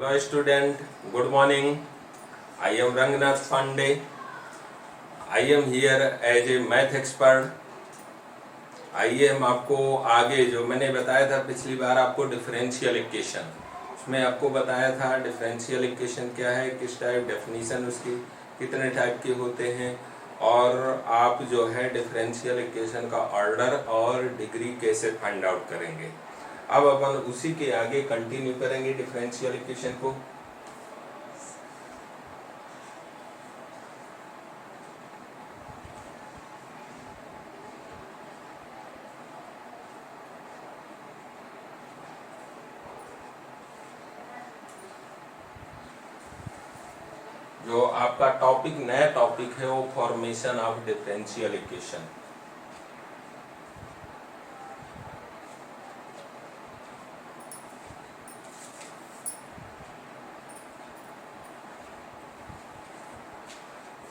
Hello student, good morning. I am Rangnath Pandey. I am here as a math expert. आइए हम आपको आगे जो मैंने बताया था पिछली बार आपको डिफरेंशियल इक्वेशन, उसमें आपको बताया था डिफरेंशियल इक्वेशन क्या है, किस टाइप डेफिनेशन उसकी, कितने टाइप के होते हैं और आप जो है डिफरेंशियल इक्वेशन का ऑर्डर और डिग्री कैसे फाइंड आउट करेंगे। अब अपन उसी के आगे कंटिन्यू करेंगे डिफरेंशियल इक्वेशन को। जो आपका टॉपिक नया टॉपिक है वो formation of differential equation.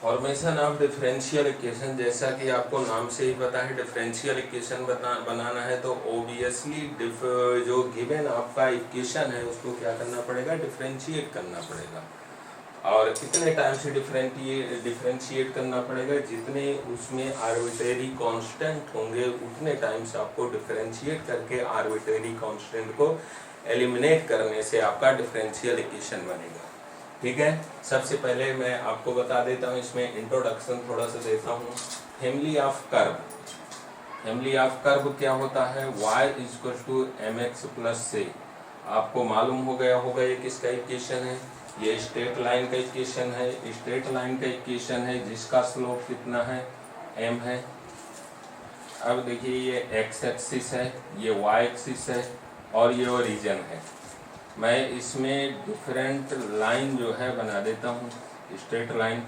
Formation of differential equation, जैसा कि आपको नाम से ही पता है डिफरेंशियल इक्वेशन बनाना है तो ओबियसली जो गिवन आपका इक्वेशन है उसको क्या करना पड़ेगा, डिफरेंशिएट करना पड़ेगा। और कितने टाइम से डिफरेंशिएट करना पड़ेगा, जितने उसमें आर्बिट्रेरी कांस्टेंट होंगे उतने टाइम से आपको डिफरेंशिएट करके आर्बिट्रेरी कांस्टेंट को एलिमिनेट करने से आपका डिफरेंशियल इक्वेशन बनेगा। ठीक है, सबसे पहले मैं आपको बता देता हूँ, इसमें इंट्रोडक्शन थोड़ा सा देता हूँ। Family of curve, family of curve क्या होता है, y = mx + c। आपको मालूम हो गया होगा ये किसका इक्वेशन है, ये स्ट्रेट लाइन का इक्वेशन है। स्ट्रेट लाइन का इक्वेशन है जिसका स्लोप कितना है, m है। अब देखिए ये x एक्सिस है, ये y एक्सिस है और ये ओरिजिन है। मैं इसमें डिफरेंट लाइन जो है बना देता हूँ, स्ट्रेट लाइन।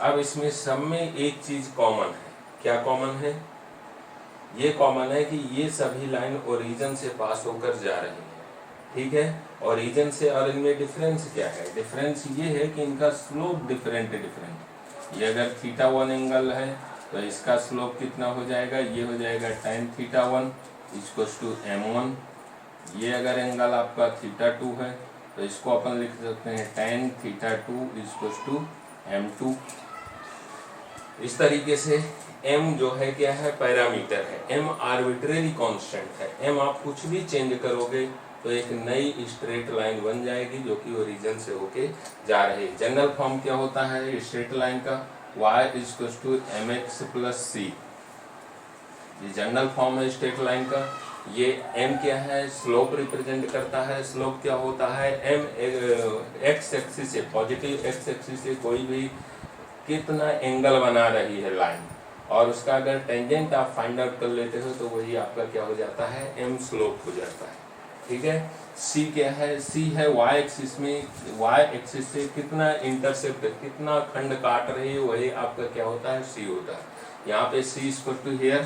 अब इसमें सब में एक चीज कॉमन है, क्या कॉमन है, ये कॉमन है कि ये सभी लाइन ओरिजिन से पास होकर जा रही है। ठीक है, ओरिजिन से, और इनमें डिफरेंस क्या है, डिफरेंस ये है कि इनका स्लोप डिफरेंट। ये अगर θ1 एंगल है तो इसका स्लोप कितना हो जाएगा, ये हो जाएगा tan θ1 = m1। ये अगर एंगल आपका θ2 है तो इसको अपन लिख सकते हैं tan θ2 = m2। इस तरीके से m जो है क्या है, पैरामीटर है, m आर्बिट्रेरी कांस्टेंट है। m आप कुछ भी चेंज करोगे तो एक नई स्ट्रेट लाइन बन जाएगी जो कि ओरिजिन से होके जा रही है। जनरल फॉर्म क्या होता है स्ट्रेट लाइन का, y = mx + c। ये जनरल फॉर्म है स्ट्रेट लाइन का। ये m क्या है, स्लोप रिप्रेजेंट करता है। स्लोप क्या होता है, m x एक्सिस से, पॉजिटिव x एक्सिस से कोई भी कितना एंगल बना रही है लाइन, और उसका अगर टेंजेंट आप फाइंड आउट कर लेते हो तो वही आपका क्या हो जाता है, m स्लोप हो जाता है। ठीक है, c क्या है, c है y एक्सिस में, y एक्सिस से कितना इंटरसेप्ट, कितना खंड काट रही है, वही आपका क्या होता है, c होता है। यहाँ पे c = हियर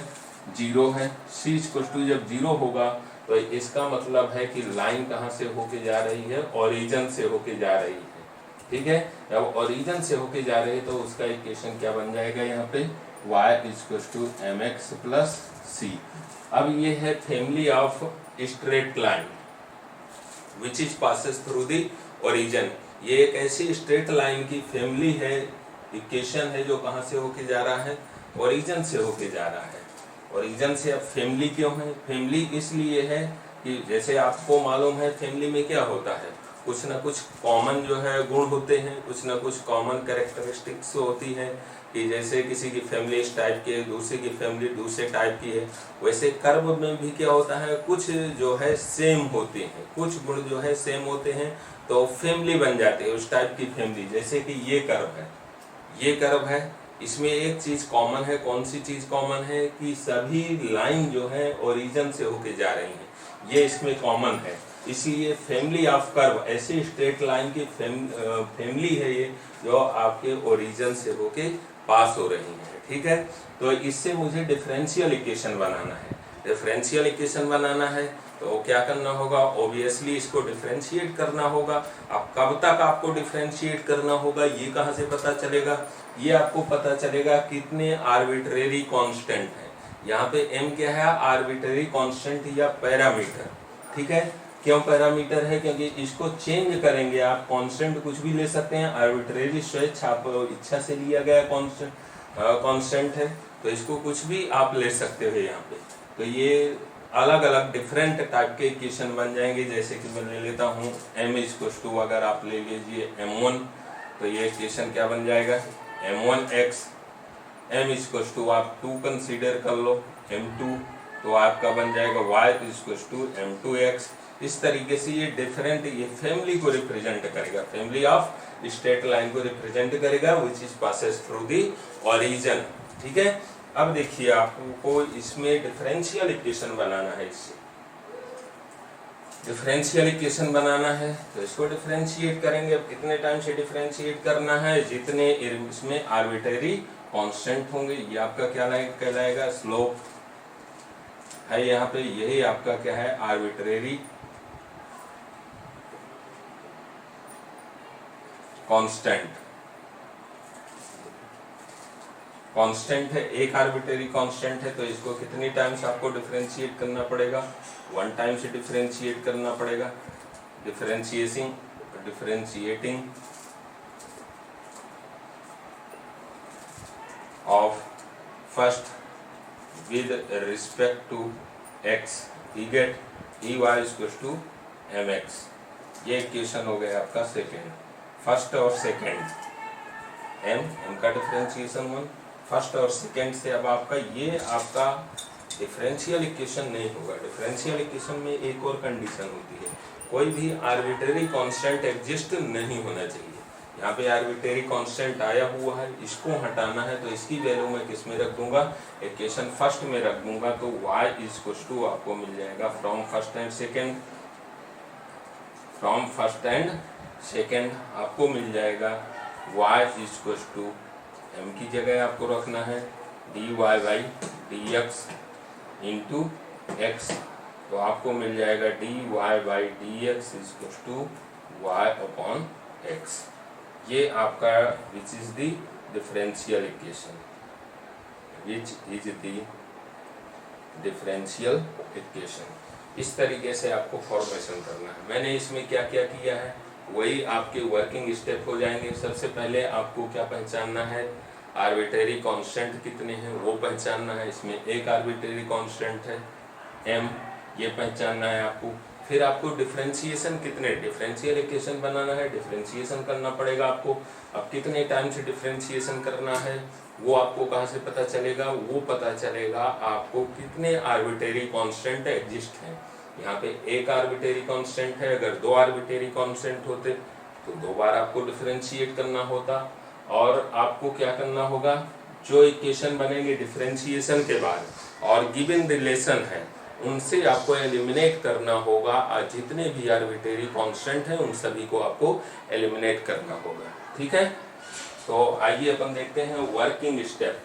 0 है। c = जब 0 होगा तो इसका मतलब है कि लाइन कहाँ से होके जा रही है, ओरिजिन से होके जा रही है। ठीक है, जब ओरिजिन से होके जा रही है तो उसका इक्वेशन क्या बन जाएगा, यहाँ पे y = mx + c। अब ये है family of straight line which is passes through the origin. ये एक ऐसी स्ट्रेट लाइन की फैमिली है, इक्वेशन है जो कहाँ से होके जा रहा है, ओरिजिन से होके जा रहा है। ओरिजिन से। अब फैमिली क्यों है, फैमिली इसलिए है कि जैसे आपको मालूम है फैमिली में क्या होता है, कुछ ना कुछ कॉमन जो है गुण होते हैं, कुछ ना कुछ कॉमन कैरेक्टरिस्टिक्स होती हैं कि जैसे किसी की फैमिली इस टाइप की है, दूसरे की फैमिली दूसरे टाइप की है, वैसे कर्व में भी क्या होता है, कुछ जो है सेम होते हैं, कुछ गुण जो है सेम होते हैं तो फैमिली बन जाती है उस टाइप की फैमिली। जैसे कि ये कर्व है, ये कर्व है, इसमें एक चीज कॉमन है। कौन सी चीज कॉमन है कि सभी लाइन जो है ओरिजिन से होके जा रही हैं, ये इसमें कॉमन है। इसलिए फैमिली ऑफ कर्व ऐसी स्ट्रेट लाइन की फैमिली है ये जो आपके ओरिजिन से होके पास हो रही है। ठीक है, तो इससे मुझे डिफरेंशियल इक्वेशन बनाना है। डिफरेंशियल इक्वेशन बनाना है तो क्या करना होगा, ओबियसली इसको डिफरेंशिएट करना होगा। अब कब तक आपको डिफरेंशिएट करना होगा ये कहाँ से पता चलेगा, ये आपको पता चलेगा कितने आर्बिट्रेरी कांस्टेंट हैं, यहाँ पे m क्या है, आर्बिट्रेरी कांस्टेंट या पैरामीटर। ठीक है, क्यों पैरामीटर है, क्योंकि इसको चेंज करेंगे आप, कांस्टेंट कुछ भी ले सकते हैं, आर्बिट्रेरी स्वेच्छा आप इच्छा से लिया गया कांस्टेंट है, तो इसको कुछ भी आप ले सकते हो यहाँ पे। तो ये अलग अलग डिफरेंट टाइप के इक्वेशन बन जाएंगे। जैसे कि मैं ले लेता हूँ m अगर आप ले लीजिए m1, तो ये इक्वेशन क्या बन जाएगा, m1x, m आप 2 कंसीडर कर लो, m2 तो आपका बन जाएगा y m2x। इस तरीके से ये डिफरेंट, ये फैमिली को रिप्रेजेंट करेगा, फैमिली ऑफ स्ट्रेट लाइन को रिप्रेजेंट करेगा which is passes through the origin. ठीक है, अब देखिए आपको इसमें डिफरेंशियल इक्वेशन बनाना है, इससे डिफरेंशियल इक्वेशन बनाना है, तो इसको डिफरेंशिएट करेंगे। अब कितने टाइम से डिफरेंशिएट करना है, जितने इसमें आर्बिट्रेरी कांस्टेंट होंगे। ये आपका क्या कहलाएगा, स्लोप है यहाँ पे, यही आपका क्या है, आर्बिट्रेरी कांस्टेंट। कांस्टेंट है, एक आर्बिट्रेरी कांस्टेंट है, तो इसको कितनी टाइम्स आपको डिफरेंशिएट करना पड़ेगा, 1 टाइम से डिफरेंशिएट करना पड़ेगा। Differentiating of first with respect to x, we get dy to mx। ये इक्वेशन हो गया आपका सेकेंड, फर्स्ट और सेकेंड, m का डिफरेंशिएशन 1, फर्स्ट और सेकेंड से। अब आपका ये आपका डिफरेंशियल इक्वेशन नहीं होगा। डिफरेंशियल इक्वेशन में एक और कंडीशन होती है, कोई भी आर्बिट्रेरी कांस्टेंट एग्जिस्ट नहीं होना चाहिए। यहाँ पे आर्बिट्रेरी कांस्टेंट आया हुआ है, इसको हटाना है, तो इसकी वैल्यू मैं किस में रख दूंगा, इक्वेशन फर्स्ट में रख दूंगा। तो y आपको मिल जाएगा फ्रॉम फर्स्ट एंड सेकेंड आपको मिल जाएगा y m की जगह आपको रखना है dy dx इंटू x, तो आपको मिल जाएगा dy dx y upon x। ये आपका विच इज द डिफरेंशियल इक्वेशन, इस तरीके से आपको फॉर्मेशन करना है। मैंने इसमें क्या क्या किया है, वही आपके वर्किंग स्टेप हो जाएंगे। सबसे पहले आपको क्या पहचानना है, आर्बिट्रेरी कांस्टेंट कितने हैं वो पहचानना है। इसमें एक आर्बिट्रेरी कांस्टेंट है m, ये पहचानना है आपको। फिर आपको डिफरेंशिएशन कितने, डिफरेंशियल इक्वेशन बनाना है, डिफरेंशिएशन करना पड़ेगा आपको। अब कितने टाइम से डिफरेंशिएशन करना है वो आपको कहाँ से पता चलेगा, वो पता चलेगा आपको कितने आर्बिट्रेरी कांस्टेंट एग्जिस्ट हैं। यहाँ पे एक आर्बिट्रेरी कांस्टेंट है, अगर 2 आर्बिट्रेरी कांस्टेंट होते तो 2 बार आपको डिफरेंशिएट करना होता। और आपको क्या करना होगा, जो इक्वेशन बनेंगे डिफरेंशिएशन के बाद और गिवन रिलेशन है उनसे आपको एलिमिनेट करना होगा। जितने भी आर्बिट्रेरी कांस्टेंट हैं उन सभी को आपको एलिमिनेट करना होगा। ठीक है, तो आइए अपन देखते हैं working step.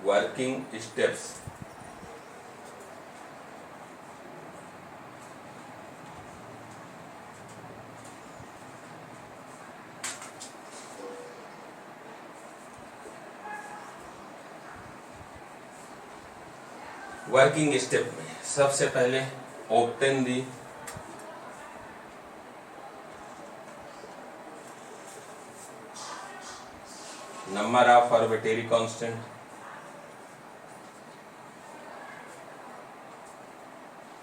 Working steps, working step में सबसे पहले obtain the number of arbitrary constant,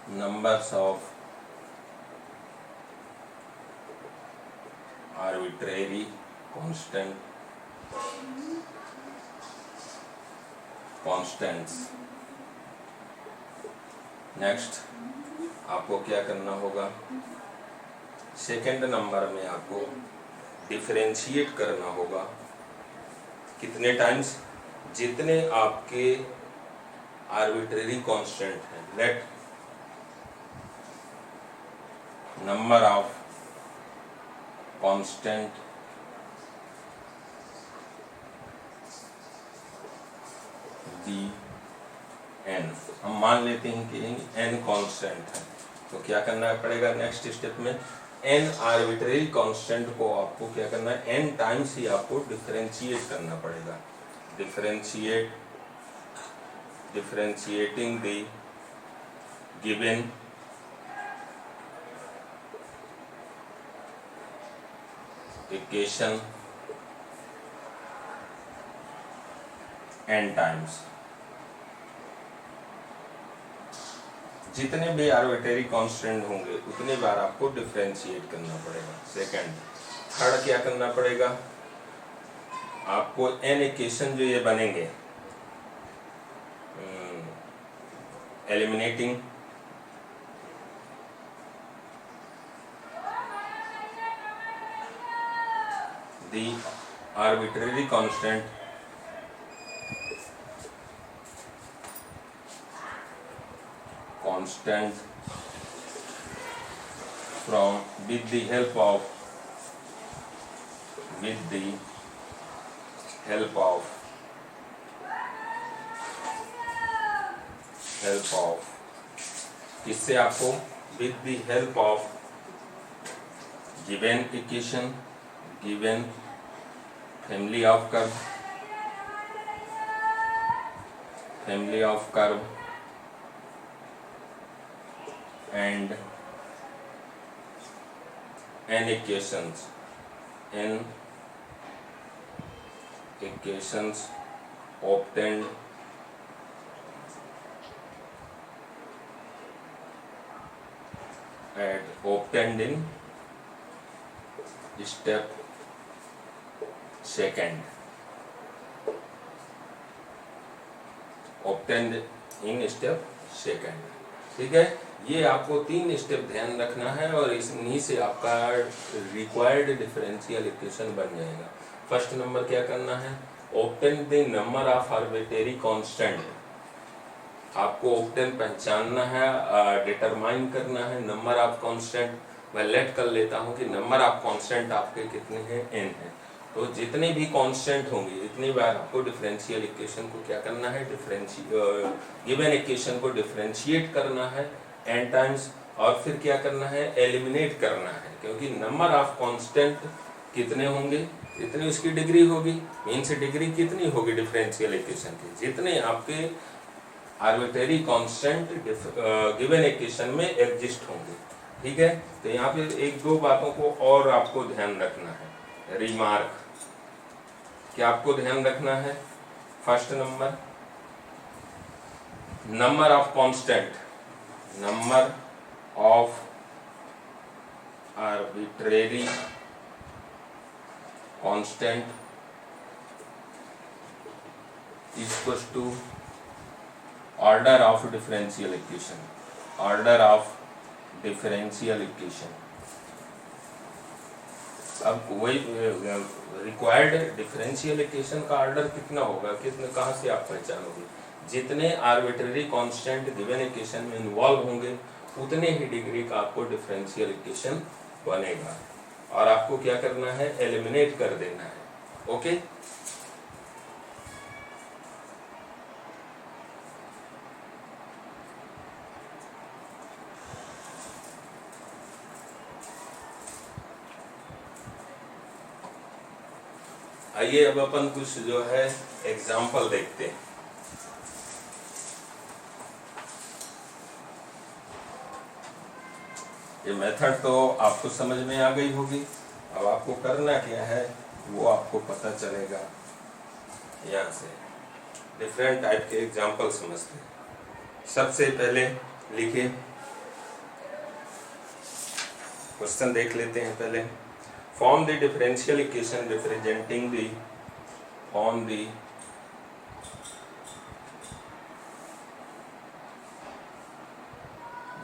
numbers of arbitrary constants। Next आपको क्या करना होगा, सेकेंड नंबर में आपको डिफरेंशिएट करना होगा कितने टाइम्स, जितने आपके आर्बिट्रेरी कांस्टेंट हैं। Let number of constant be n, हम मान लेते हैं कि n कांस्टेंट है, तो क्या करना पड़ेगा नेक्स्ट स्टेप में, n आर्बिट्रेरी कांस्टेंट को आपको क्या करना है, n टाइम्स ही आपको डिफरेंशिएट करना पड़ेगा, differentiating the given equation n times। जितने भी आर्बिट्रेरी कांस्टेंट होंगे उतने बार आपको डिफरेंशिएट करना पड़ेगा। सेकंड, थर्ड क्या करना पड़ेगा, आपको n इक्वेशन जो ये बनेंगे, eliminating the arbitrary constant from with the help of इससे आपको with the help of given equation, given family of curve and n equations obtained in step second, ठीक है। ये आपको 3 स्टेप ध्यान रखना है और इन्हीं से आपका रिक्वायर्ड डिफरेंशियल इक्वेशन बन जाएगा। फर्स्ट नंबर क्या करना है, obtain the number of arbitrary constant, आपको ऑब्टेन पहचानना है, डिटरमाइन करना है नंबर ऑफ कांस्टेंट। मैं लेट कर लेता हूं कि नंबर ऑफ कांस्टेंट आपके कितने हैं, n है। तो जितने भी कांस्टेंट होंगे इतनी बार आपको डिफरेंशियल इक्वेशन को क्या करना है, गिवन इक्वेशन को डिफरेंशिएट करना है n टाइम्स, और फिर क्या करना है, एलिमिनेट करना है, क्योंकि नंबर ऑफ कांस्टेंट कितने होंगे इतनी उसकी डिग्री होगी। मीन्स डिग्री कितनी होगी डिफरेंशियल इक्वेशन की, जितने आपके आर्बिट्रेरी कांस्टेंट गिवन इक्वेशन में एग्जिस्ट होंगे, ठीक है। तो यहाँ पे एक दो बातों को और आपको ध्यान रखना है, रिमार्क क्या आपको ध्यान रखना है। First number, number of constant, number of arbitrary constant equals to order of differential equation, order of differential equation. अब वही रिक्वायर्ड डिफरेंशियल इक्वेशन का ऑर्डर कितना होगा, कितने, कहाँ से आप पहचानोगे, जितने आर्बिट्रेरी कांस्टेंट गिवन इक्वेशन में इन्वॉल्व होंगे उतने ही डिग्री का आपको डिफरेंशियल इक्वेशन बनेगा, और आपको क्या करना है, एलिमिनेट कर देना है। ओके, आइए अब अपन कुछ जो है एग्जाम्पल देखते हैं। ये मेथड तो आपको समझ में आ गई होगी, अब आपको करना क्या है वो आपको पता चलेगा। यहाँ से डिफरेंट टाइप के एग्जाम्पल समझते हैं। सबसे पहले लिखिए, क्वेश्चन देख लेते हैं पहले। Form the differential equation representing the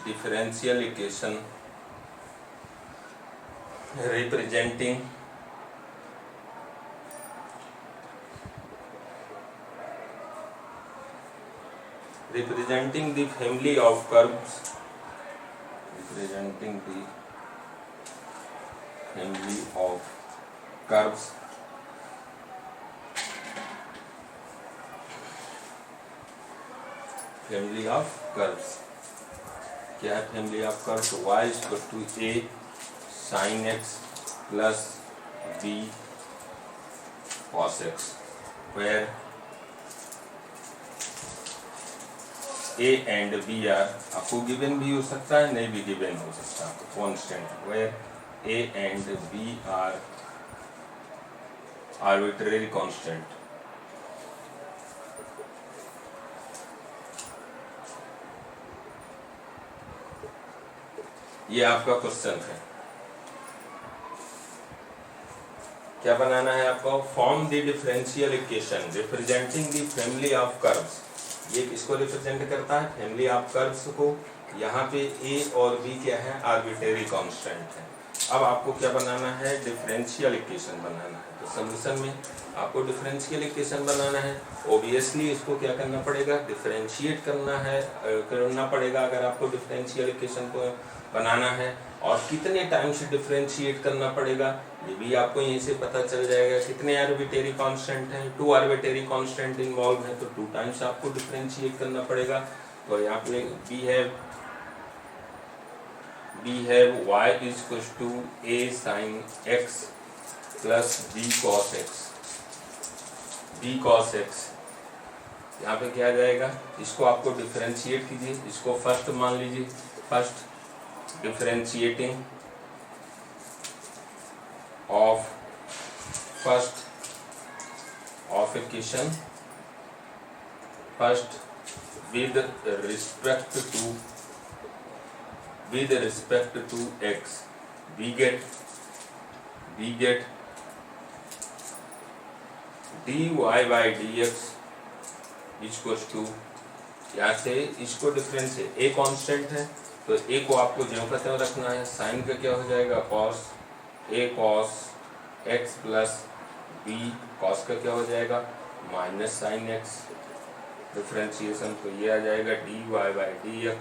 differential equation representing the family of curves, representing the family of curves family of curves. क्या है family of curves? y equal to a sin x plus b cos x, where a and b are, आपको given भी हो सकता है, नहीं भी given हो सकता, constant, where a and b are arbitrary constant. ये आपका क्वेश्चन है। क्या बनाना है आपको? Form the differential equation representing the family of curves. ये किसको रिप्रेजेंट करता है? फैमिली ऑफ कर्व्स को। यहाँ पे a और b क्या है? आर्बिट्रेरी कांस्टेंट है। अब आपको क्या बनाना है? डिफरेंशियल इक्वेशन बनाना है। तो सॉल्यूशन में आपको डिफरेंशियल इक्वेशन बनाना है। ऑब्वियसली इसको क्या करना पड़ेगा? डिफरेंशिएट करना पड़ेगा अगर आपको डिफरेंशियल इक्वेशन को बनाना है। और कितने टाइम से डिफरेंशिएट करना पड़ेगा ये भी आपको यहीं से पता चल जाएगा। कितने आर्बिट्रेरी कांस्टेंट हैं? 2 आर्बिट्रेरी कांस्टेंट इन्वॉल्व है, तो 2 टाइम्स आपको डिफरेंशिएट करना पड़ेगा। तो यहाँ पे we have y is equals to a sin x plus b cos x, b cos x। यहाँ पे क्या आ जाएगा? इसको आपको डिफरेंशिएट कीजिए। इसको फर्स्ट मान लीजिए, first differentiating of equation first with respect to x, we get dy by dx equals to, यहाँ से इसको डिफरेंस है, a कांस्टेंट है तो a को आपको ज्यों का त्यों रखना है। साइन का क्या हो जाएगा? cos a cos x plus b cos का क्या हो जाएगा? Minus sine x। डिफरेंशिएशन तो ये आ जाएगा dy by dx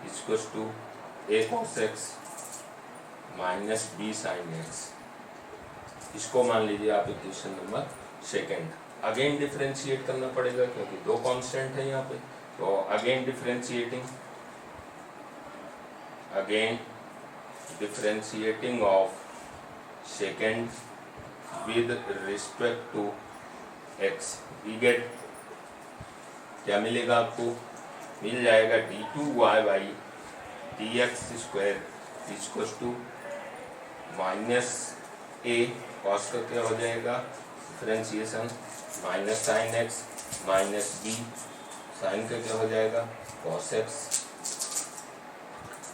equals to a cos x minus b sin x। इसको मान लीजिए आप equation number second. Again differentiate करना पड़ेगा क्योंकि 2 कांस्टेंट है यहाँ पे। तो again differentiating of second with respect to x, we get क्या मिलेगा आपको? मिल जाएगा d2y by dx square equals to minus a cos का क्या हो जाएगा? Differentiation minus sine x minus b sine का क्या हो जाएगा? cos x।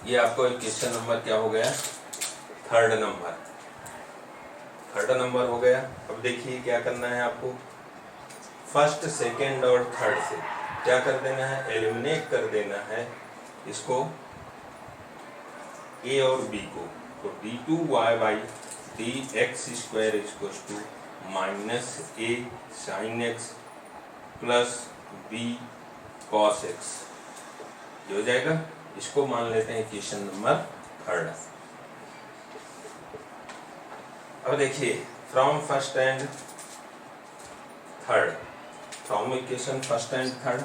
ये आपको इक्वेशन नंबर क्या हो गया? थर्ड नंबर हो गया। अब देखिए क्या करना है आपको? फर्स्ट सेकेंड और थर्ड से क्या कर देना है? एलिमिनेट कर देना है इसको a और b को। तो d2y by dx square equals to minus a sine x plus b cos x ये हो जाएगा। इसको मान लेते हैं इक्वेशन नंबर थर्ड। अब देखिए from first and third, from equation first and third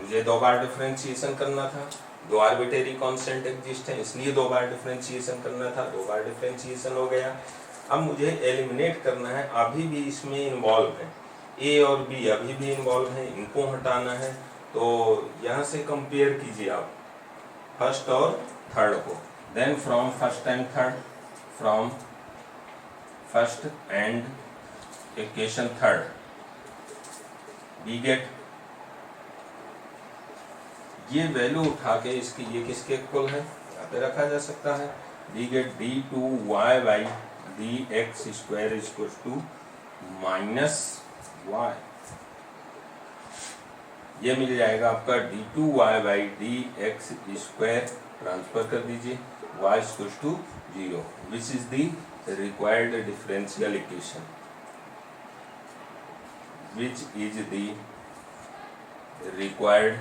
मुझे 2 बार डिफरेंशिएशन करना था। 2 आर्बिट्रेरी कांस्टेंट एग्जिस्ट है इसलिए 2 बार डिफरेंशिएशन करना था। 2 बार डिफरेंशिएशन हो गया। अब मुझे एलिमिनेट करना है। अभी भी इसमें इन्वॉल्व है a और b, अभी भी इन्वॉल्व है, इनको हटाना है। तो यहाँ से कंपेयर कीजिए आप फर्स्ट और थर्ड को। Then from first and third, from first and equation third we get, ये वैल्यू उठा के इसकी ये किसके इक्वल है यहाँ पे रखा जा सकता है। We get d2y by dx square equal to minus y। ये मिल जाएगा आपका d2y by dx square, transfer कर दीजिए y equal to 0 which is the required differential equation, which is the required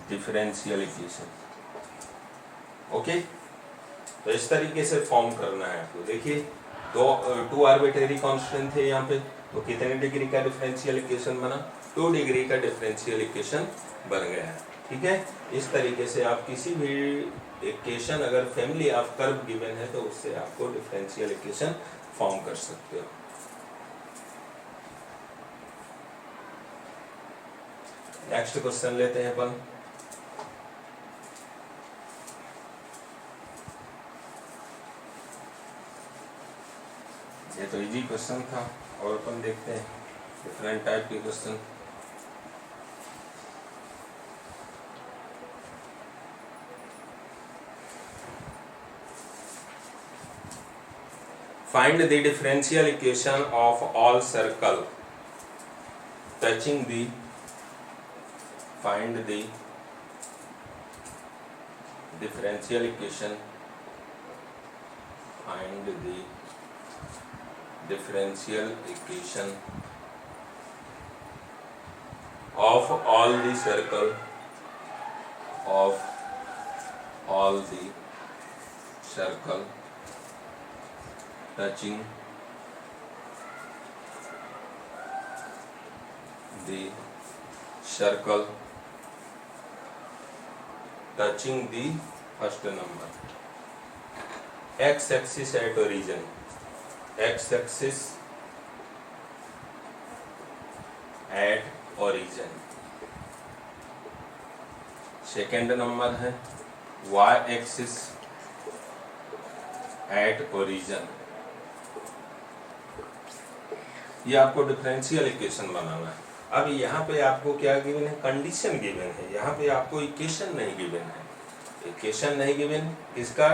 differential equation। Okay, तो इस तरीके से फॉर्म करना है आपको। देखिए टू आर्बिट्रेरी कांस्टेंट थे यहाँ पे, तो कितने डिग्री का डिफरेंशियल इक्वेशन बना, 2 डिग्री का डिफरेंशियल इक्वेशन बन गया है। ठीक है, इस तरीके से आप किसी भी इक्वेशन, अगर फैमिली ऑफ कर्व गिवन है तो उससे आपको डिफरेंशियल इक्वेशन फॉर्म कर सकते हो। नेक्स्ट क्वेश्चन लेते हैं अपन। ये तो इजी क्वेश्चन था, और अपन देखते हैं डिफरेंट टाइप के question. Find the differential equation of all circle touching the, find the differential equation, find the differential equation of all the circle, of all the circle touching the circle, touching the first number, x axis at origin, x axis at origin, second number है y axis at origin। ये आपको differential equation बनाना है। अब यहाँ पे आपको क्या गिवन है, कंडीशन गिवन है, यहाँ पे आपको इक्वेशन नहीं गिवन है। इक्वेशन नहीं गिवन किसका,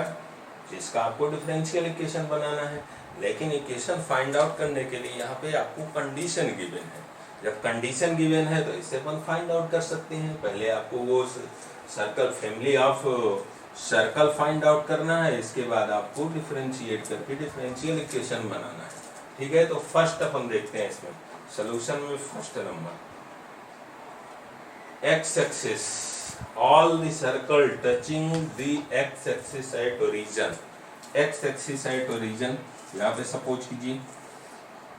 जिसका आपको डिफरेंशियल इक्वेशन बनाना है, लेकिन इक्वेशन फाइंड आउट करने के लिए यहाँ पे आपको कंडीशन गिवन है। जब कंडीशन गिवन है तो इससे अपन फाइंड आउट कर सकते हैं। पहले आपको वो circle, family of circle find out करना है, इसके बाद आपको डिफरेंशिएट करके डिफरेंशियल इक्वेशन बनाना है। ठीक है, तो फर्स्ट अपन देखते हैं इसमें सॉल्यूशन में। First number, x axis, all the circle touching the x axis at origin. X axis at origin, यहाँ पे सपोज कीजिए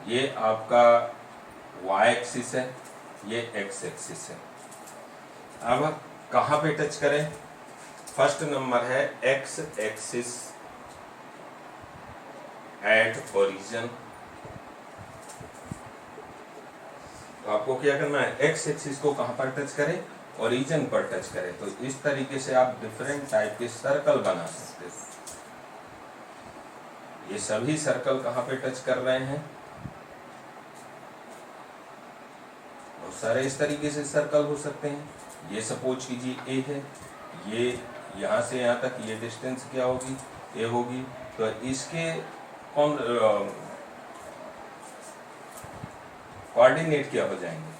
ये आपका y एक्सिस है, ये x एक्सिस है। अब कहाँ पे टच करें, फर्स्ट नंबर है x एक्सिस एट ओरिजिन। तो आपको क्या करना है, x एक्सिस को कहाँ पर टच करें, ओरिजिन पर टच करें। तो इस तरीके से आप डिफरेंट टाइप के सर्कल बना सकते हैं। ये सभी सर्कल कहाँ पे टच कर रहे हैं, बहुत सारे इस तरीके से सर्कल हो सकते हैं। ये सपोज कीजिए a है, ये यहाँ से यहाँ तक ये डिस्टेंस क्या होगी, a होगी। तो इसके कौन कोऑर्डिनेट क्या हो जाएंगे,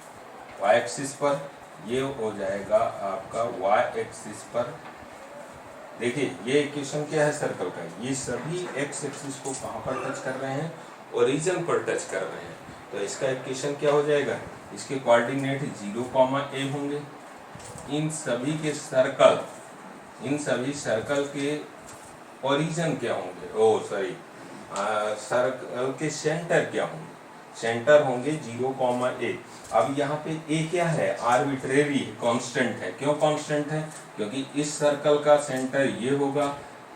y एक्सिस पर ये हो जाएगा आपका y एक्सिस पर। देखिए ये इक्वेशन क्या है सर्कल का, ये सभी x एक्सिस को कहाँ पर टच कर रहे हैं, ओरिजिन पर टच कर रहे हैं। तो इसका इक्वेशन क्या हो जाएगा, इसके कोऑर्डिनेट 0, a होंगे। इन सभी के सर्कल, इन सभी सर्कल के ओरिजिन क्या होंगे, सर्कल के सेंटर क्या होंगे, सेंटर होंगे 0, a। अब यहाँ पे a क्या है, आर्बिट्रेरी कांस्टेंट है। क्यों कांस्टेंट है, क्योंकि इस सर्कल का सेंटर ये होगा,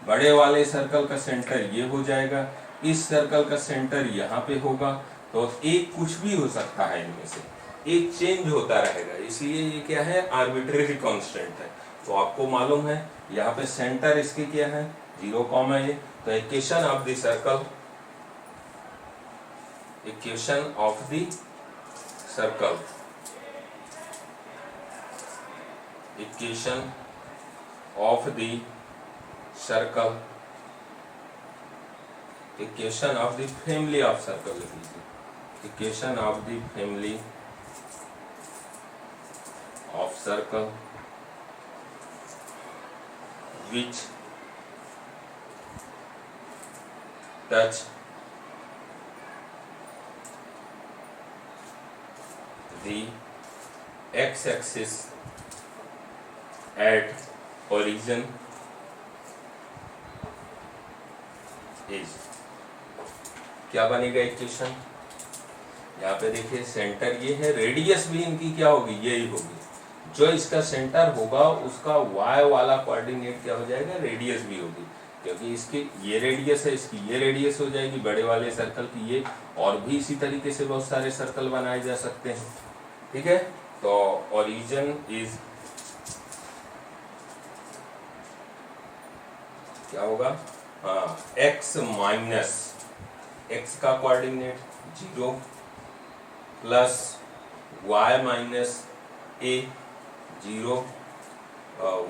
बड़े वाले सर्कल का सेंटर ये हो जाएगा, इस सर्कल का सेंटर यहाँ पे होगा। तो एक कुछ भी हो सकता है, इनमें से एक चेंज होता रहेगा, इसलिए ये क्या है, आर्बिट्रेरी कांस्टेंट है। तो आपको मालूम है यहाँ पे सेंटर इसके क्या है, 0, a। तो equation of the circle, equation of the circle, equation of the circle, equation of the family of circle लिख लीजिए, equation of the family of circle which touch the x-axis at origin is। क्या बनेगा equation? यहाँ पे देखिए centre ये है, radius भी इनकी क्या होगी, यही होगी। जो इसका सेंटर होगा उसका वाई वाला कोऑर्डिनेट क्या हो जाएगा, रेडियस भी होगी, क्योंकि इसकी ये रेडियस है, इसकी ये रेडियस हो जाएगी बड़े वाले सर्कल की ये। और भी इसी तरीके से बहुत सारे सर्कल बनाए जा सकते हैं, ठीक है। तो ओरिजिन इज क्या होगा, हाँ, x माइनस एक्स का coordinate 0 plus y minus a 0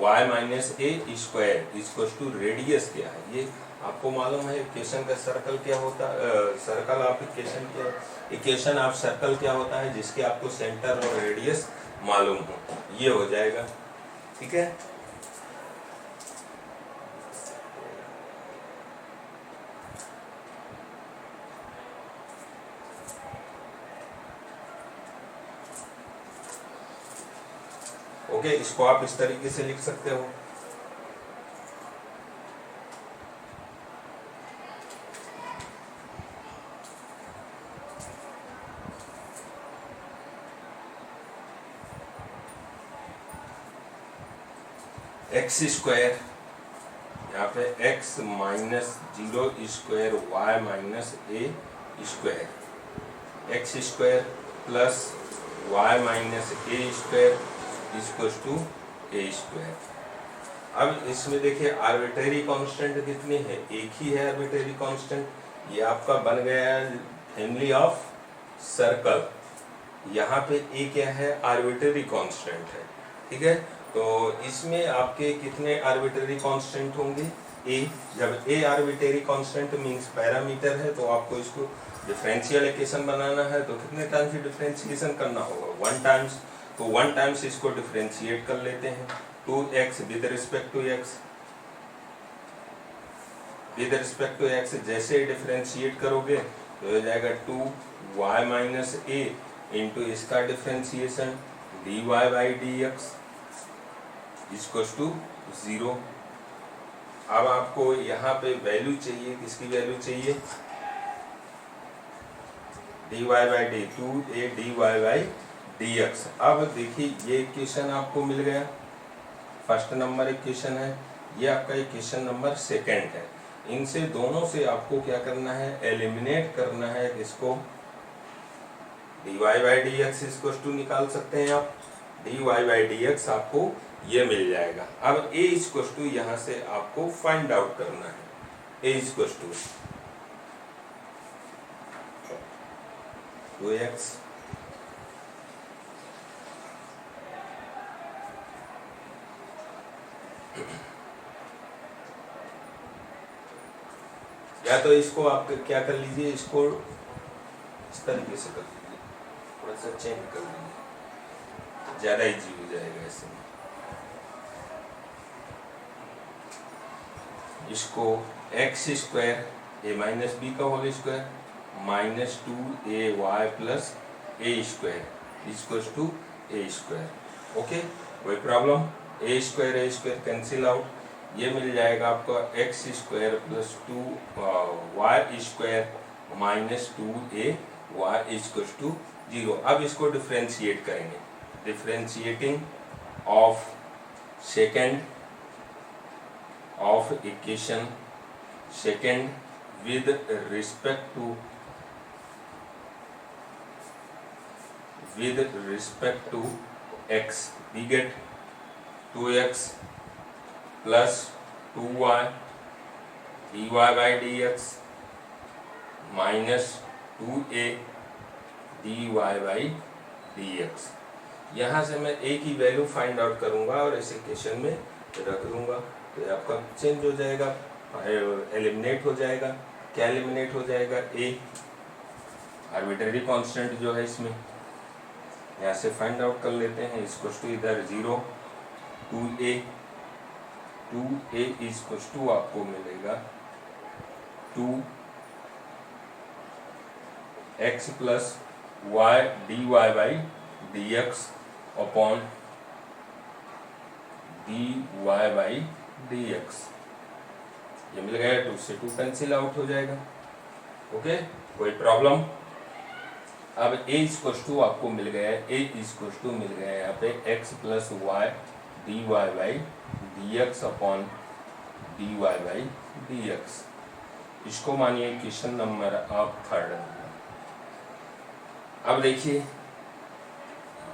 y minus a square equal to radius क्या है, ये आपको मालूम है इक्वेशन का सर्कल क्या होता है, सर्कल आप इक्वेशन क्या, इक्वेशन आप सर्कल क्या होता है जिसके आपको सेंटर और रेडियस मालूम हो, ये हो जाएगा, ठीक है। ओके, इसको आप इस तरीके से लिख सकते हो। एक्स स्क्वायर, यहाँ पे x minus 0 square y minus a square, x square plus y minus a square equal to a square. अब इसमें देखिए आर्बिट्रेरी कांस्टेंट कितनी है, एक ही है आर्बिट्रेरी कांस्टेंट, ये आपका बन गया है फैमिली ऑफ सर्कल। यहाँ पे ए क्या है, आर्बिट्रेरी कांस्टेंट है, ठीक है। तो इसमें आपके कितने आर्बिट्रेरी कांस्टेंट होंगे, ए। जब ए आर्बिट्रेरी कांस्टेंट मींस पैरामीटर है, तो आपको इसको डिफरेंशियल इक्वेशन बनाना है, तो कितने टाइम्स डिफरेंशिएशन करना होगा, 1 टाइम्स। तो 1 टाइम्स इसको डिफरेंशिएट कर लेते हैं, 2x with respect to x, with respect to x जैसे डिफरेंशिएट करोगे तो हो जाएगा 2y माइनस ए इंटू इसका differentiation dy by dx equals to 0। अब आपको यहाँ पे वैल्यू चाहिए, किसकी वैल्यू चाहिए, dy by D, 2a dy by dx। अब देखिए ये इक्वेशन आपको मिल गया, फर्स्ट नंबर इक्वेशन है, ये आपका इक्वेशन नंबर सेकंड है। इनसे दोनों से आपको क्या करना है, एलिमिनेट करना है, इसको dy बाई dx इसको टू निकाल सकते हैं आप, dy बाई dx आपको ये मिल जाएगा। अब a इक्वल टू यहाँ से आपको फाइंड आउट करना है, a इक्वल टू 2x या तो इसको आप क्या कर लीजिए, इसको इस तरीके से कर लीजिए, थोड़ा सा चेंज कर लीजिए, ज्यादा इजी हो जाएगा ऐसे में। इसको x square a minus b का whole square minus 2ay plus a square equals to a square. Okay, कोई problem, a square cancel out, ये मिल जाएगा आपका x square plus 2y square minus 2a y equals to 0। अब इसको differentiate करेंगे, differentiating of second of equation second with respect to x, we get 2x plus 2y dy by dx minus 2a dy by dx। यहाँ से मैं a की value find out करूंगा और इस इक्वेशन में रख दूंगा, तो आपका चेंज हो जाएगा, एलिमिनेट हो जाएगा। क्या एलिमिनेट हो जाएगा, ए आर्बिट्रेरी कांस्टेंट जो है इसमें, यहाँ से फाइंड आउट कर लेते हैं, इसको टू इधर 0 2a इक्वल्स टू आपको मिलेगा 2x plus y dy by dx upon dy by dx, ये मिल गया, 2 से 2 कैंसिल आउट हो जाएगा। ओके, कोई प्रॉब्लम? अब a इक्वल्स टू आपको मिल गया है, a इक्वल्स टू मिल गया है यहाँ पे x plus y d y by d x upon d y by d x. इसको मानिए क्वेश्चन नंबर आप 3। अब देखिए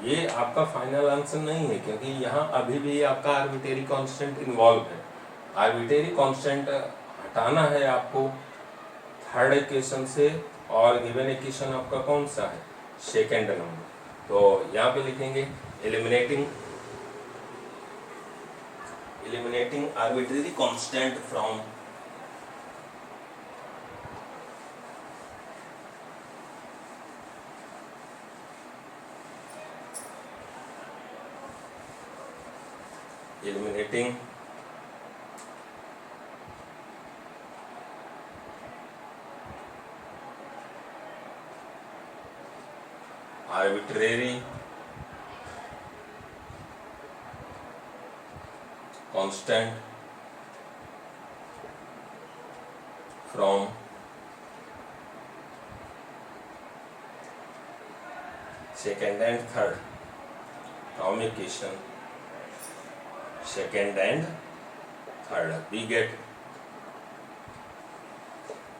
ये आपका फाइनल आंसर नहीं है, क्योंकि यहाँ अभी भी आपका आर्बिट्रेरी कांस्टेंट इन्वॉल्व है। आर्बिट्रेरी कांस्टेंट हटाना है आपको थर्ड इक्वेशन से, और गिवन इक्वेशन आपका कौन सा है? Second number. तो यहाँ पे लिखेंगे eliminating arbitrary constant from eliminating arbitrary constant from second and third from equation second and third we get,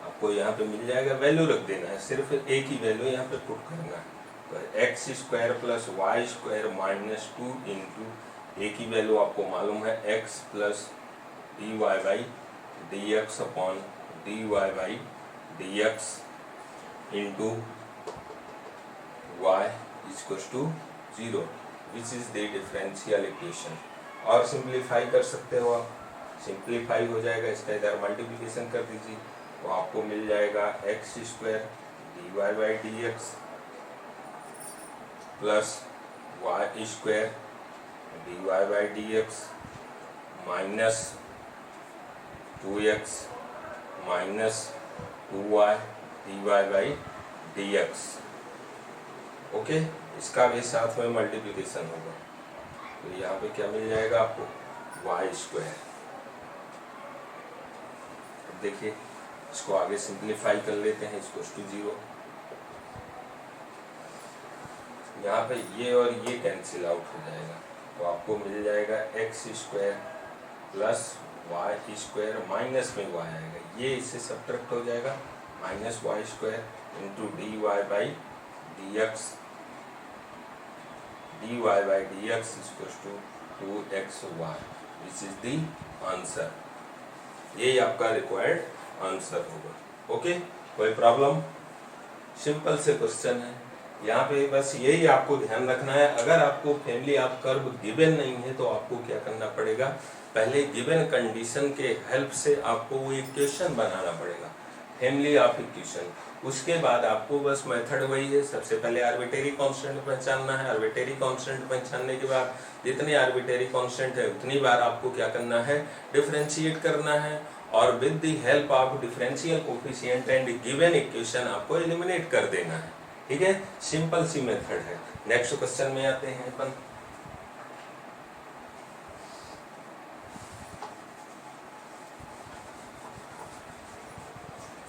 आपको यहाँ पे मिल जाएगा, वैल्यू रख देना है, सिर्फ एक ही वैल्यू यहाँ पे पुट करना है। तो x square plus y square minus 2 into एक ही वैल्यू आपको मालूम है x plus d y by d x upon d y by d x into y equals to 0 which is the differential equation. और simplify कर सकते हो आप, सिंप्लीफाई हो जाएगा, इसका इधर मल्टीप्लिकेशन कर दीजिए तो आपको मिल जाएगा x square d y by d x plus y square d y by d x minus 2x minus 2y d y by d x. Okay, इसका भी साथ में मल्टीप्लिकेशन होगा, तो यहाँ पे क्या मिल जाएगा आपको वाई स्क्वायर। देखिए इसको आगे सिंप्लीफाई कर लेते हैं, इसको टू 0, यहाँ पे ये और ये कैंसिल आउट हो जाएगा, तो आपको मिल जाएगा x square plus y square minus में वाई आएगा, ये इससे सब्ट्रैक्ट हो जाएगा, minus y square into d y by d x, d y by d x equals to 2x y, which is the answer. यही आपका रिक्वायर्ड आंसर होगा। Okay, कोई प्रॉब्लम? सिंपल से क्वेश्चन है, यहाँ पे बस यही आपको ध्यान रखना है। अगर आपको फैमिली ऑफ कर्व गिवन नहीं है तो आपको क्या करना पड़ेगा, पहले गिवन कंडीशन के हेल्प से आपको वो इक्वेशन बनाना पड़ेगा, फैमिली ऑफ इक्वेशन। उसके बाद आपको बस मेथड वही है, सबसे पहले आर्बिट्रेरी कांस्टेंट पहचानना है, आर्बिट्रेरी कांस्टेंट पहचानने के बाद जितने आर्बिट्रेरी कांस्टेंट है उतनी बार आपको क्या करना है, डिफरेंशिएट करना है, और with the help of differential coefficient and given equation आपको एलिमिनेट कर देना है। ठीक है, सिंपल सी मेथड है। नेक्स्ट क्वेश्चन में आते हैं अपन।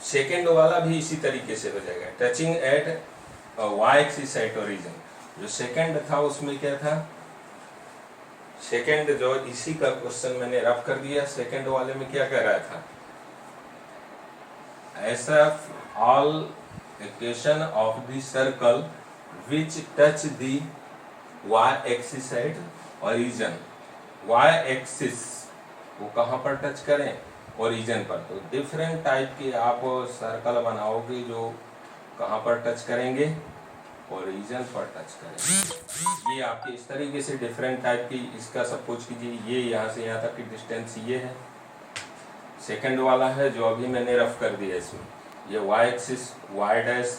सेकेंड वाला भी इसी तरीके से हो जाएगा, touching at y axis at origin. जो सेकेंड था उसमें क्या था, सेकेंड जो इसी का क्वेश्चन मैंने रफ कर दिया, सेकेंड वाले में क्या कह रहा था, ऐसा all equation of the circle which touch the y axis at origin। y axis वो कहाँ पर टच करें, ओरिजिन पर। तो डिफरेंट टाइप के आप सर्कल बनाओगे जो कहाँ पर टच करेंगे, ओरिजिन पर टच करेंगे। ये आपके इस तरीके से डिफरेंट टाइप की, इसका सपोज कीजिए ये यहाँ से यहाँ तक की डिस्टेंस ये है, सेकंड वाला है जो अभी मैंने रफ कर दिया इसमें, ये y axis y dash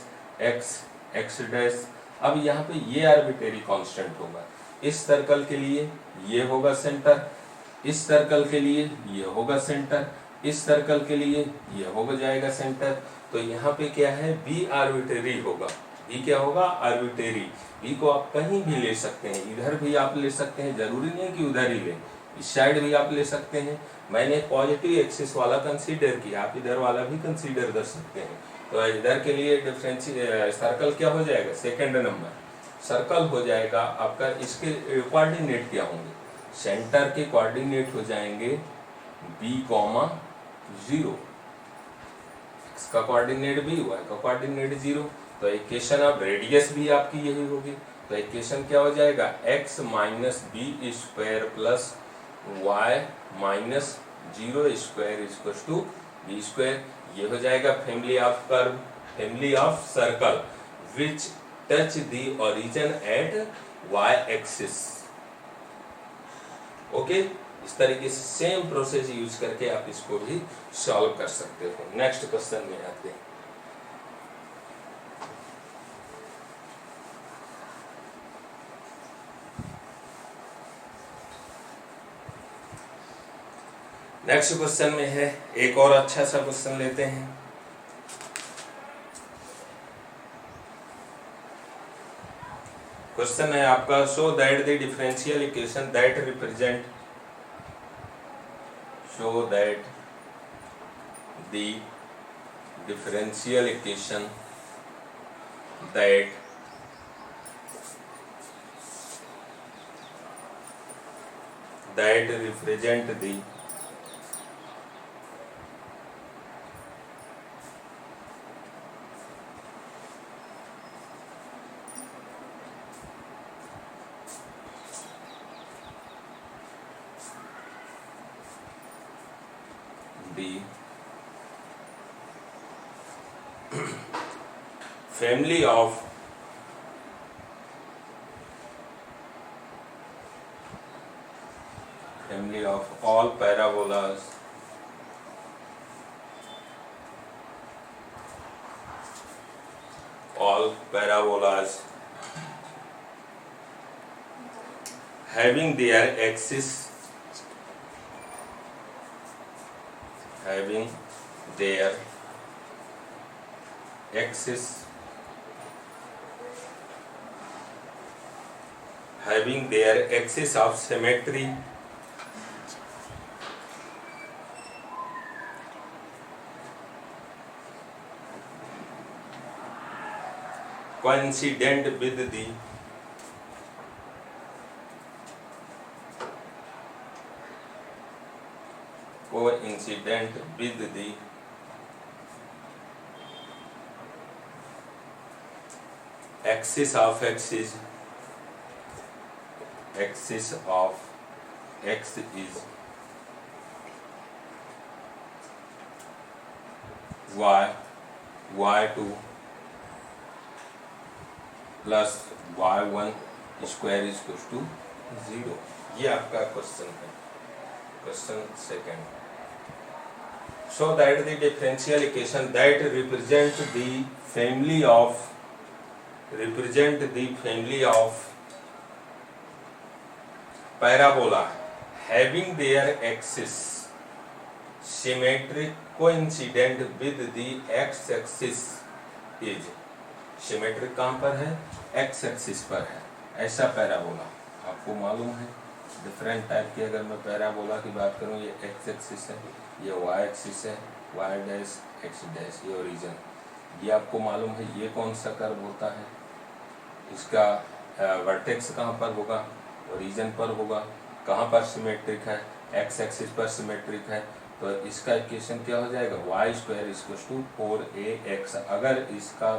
x dash. अब यहाँ पे ये आर्बिट्रेरी कांस्टेंट होगा, इस सर्कल के लिए ये होगा सेंटर, इस सर्कल के लिए ये होगा सेंटर, इस सर्कल के लिए ये होगा जाएगा सेंटर। तो यहाँ पे क्या है, b आर्बिट्रेरी होगा, b क्या होगा, आर्बिट्रेरी। b को आप कहीं भी ले सकते हैं, इधर भी आप ले सकते हैं, जरूरी नहीं कि उधर ही ले, इस साइड भी आप ले सकते हैं। मैंने पॉजिटिव एक्सिस वाला कंसीडर किया, आप इधर वाला भी कंसीडर कर सकते हैं। तो इधर के लिए डिफरेंशियल सर्कल क्या हो जाएगा, सेकंड नंबर सर्कल हो जाएगा आपका। इसके कोऑर्डिनेट क्या होंगे, सेंटर के कोऑर्डिनेट हो जाएंगे b,0, इसका कोऑर्डिनेट b, y का कोऑर्डिनेट 0। तो इक्वेशन ऑफ रेडियस भी आपकी यही होगी। तो इक्वेशन क्या हो जाएगा, x minus b square plus y minus 0 square equal to b square. ये हो जाएगा family of curve, family of circle which touch the origin at y axis. Okay, इस तरीके से सेम प्रोसेस यूज करके आप इसको भी सॉल्व कर सकते हो। नेक्स्ट क्वेश्चन में आते हैं। नेक्स्ट क्वेश्चन में है, एक और अच्छा सा क्वेश्चन लेते हैं। क्वेश्चन है आपका, show that the differential equation that represent, show that the differential equation that represent the family of all parabolas having their axis of symmetry coincident with the axis of x is y2 plus y1 square equal to 0। ये आपका question है, question second. Show that the differential equation that represent the family of parabola having their axis symmetric coincident with the x axis is, symmetric कहाँ पर है, x axis पर है। ऐसा parabola आपको मालूम है, डिफरेंट टाइप की अगर मैं पैराबोला की बात करूँ, ये एक्स एक्सिस है, ये वाई एक्सिस है, वाई डैश एक्स डैश, ये ओरिजिन, ये आपको मालूम है। ये कौन सा कर्व होता है, इसका वर्टेक्स कहाँ पर होगा, ओरिजिन पर होगा। कहाँ पर सिमेट्रिक है, एक्स एक्सिस पर सिमेट्रिक है। तो इसका इक्वेशन क्या हो जाएगा, Y square equal to 4ax, अगर इसका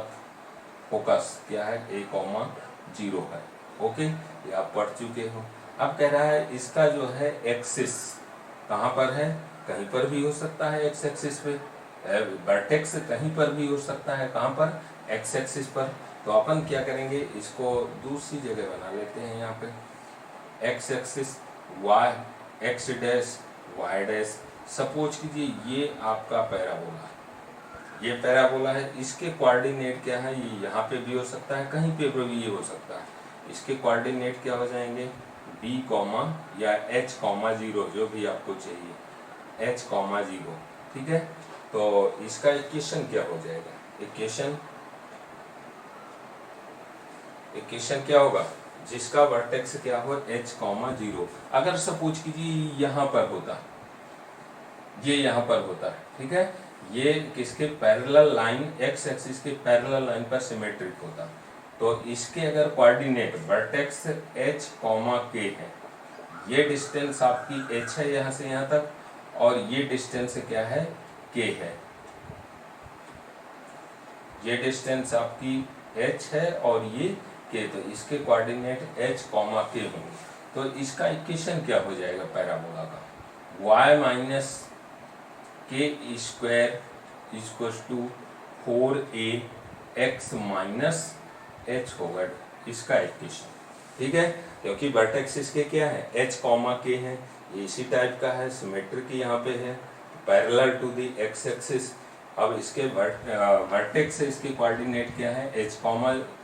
फोकस क्या है, a,0 है। ओके, ये आप पढ़ चुके हो। अब कह रहा है इसका जो है एक्सिस कहाँ पर है, कहीं पर भी हो सकता है एक्स एक्सिस पे, वर्टेक्स कहीं पर भी हो सकता है, कहाँ पर, एक्स एक्सिस पर। तो अपन क्या करेंगे, इसको दूसरी जगह बना लेते हैं। यहाँ पे x axis y x dash y dash, suppose कीजिए ये आपका पैराबोला है, ये पैराबोला है, इसके कोऑर्डिनेट क्या है, ये यहाँ पे भी हो सकता है, कहीं पे भी ये हो सकता है। इसके कोऑर्डिनेट क्या हो जाएंगे, b, या h,0, जो भी आपको चाहिए, h,0, ठीक है। तो इसका इक्वेशन क्या हो जाएगा, इक्वेशन क्या होगा, जिसका वर्टेक्स क्या हो, h,0। अगर सपोज कीजिए यहाँ पर होता, ये यहाँ पर होता है, ठीक है, ये किसके पैरेलल लाइन, एक्स एक्सिस के पैरेलल लाइन पर सिमेट्रिक होता। तो इसके अगर कोऑर्डिनेट वर्टेक्स h, k है, ये डिस्टेंस आपकी h है यहाँ से यहाँ तक, और ये डिस्टेंस क्या है, k है। ये डिस्टेंस आपकी h है और ये k, तो इसके कोऑर्डिनेट h, k होंगे। तो इसका इक्वेशन क्या हो जाएगा पैराबोला का, y minus k square equals to 4ax minus h होगा इसका इक्वेशन। ठीक है, क्योंकि वर्टेक्स इसके क्या है, h, k है, ये इसी टाइप का है, सिमेट्रिक यहाँ पे है, parallel to the x axis. अब इसके वर्टेक्स से इसके कोऑर्डिनेट क्या है, h,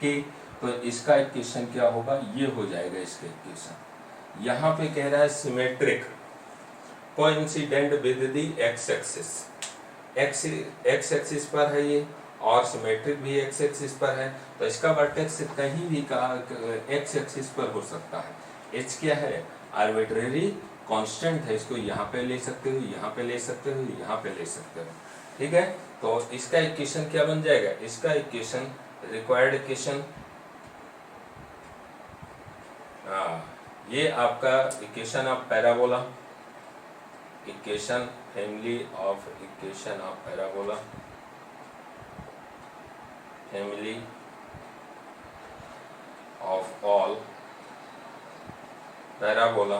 k, तो इसका इक्वेशन क्या होगा, ये हो जाएगा इसका इक्वेशन। यहाँ पे कह रहा है symmetric coincident with the x axis, x axis पर है ये, और सिमेट्रिक भी x एक्सिस पर है, तो इसका वर्टेक्स कहीं भी का x एक्सिस पर हो सकता है। h क्या है, आर्बिट्रेरी कांस्टेंट है, इसको यहाँ पे ले सकते हो, यहाँ पे ले सकते हो, यहाँ पे ले सकते हो। ठीक है, तो इसका इक्वेशन क्या बन जाएगा, इसका इक्वेशन रिक्वायर्ड इक्वेशन, ये आपका equation of parabola, equation family of equation of parabola, family of all parabola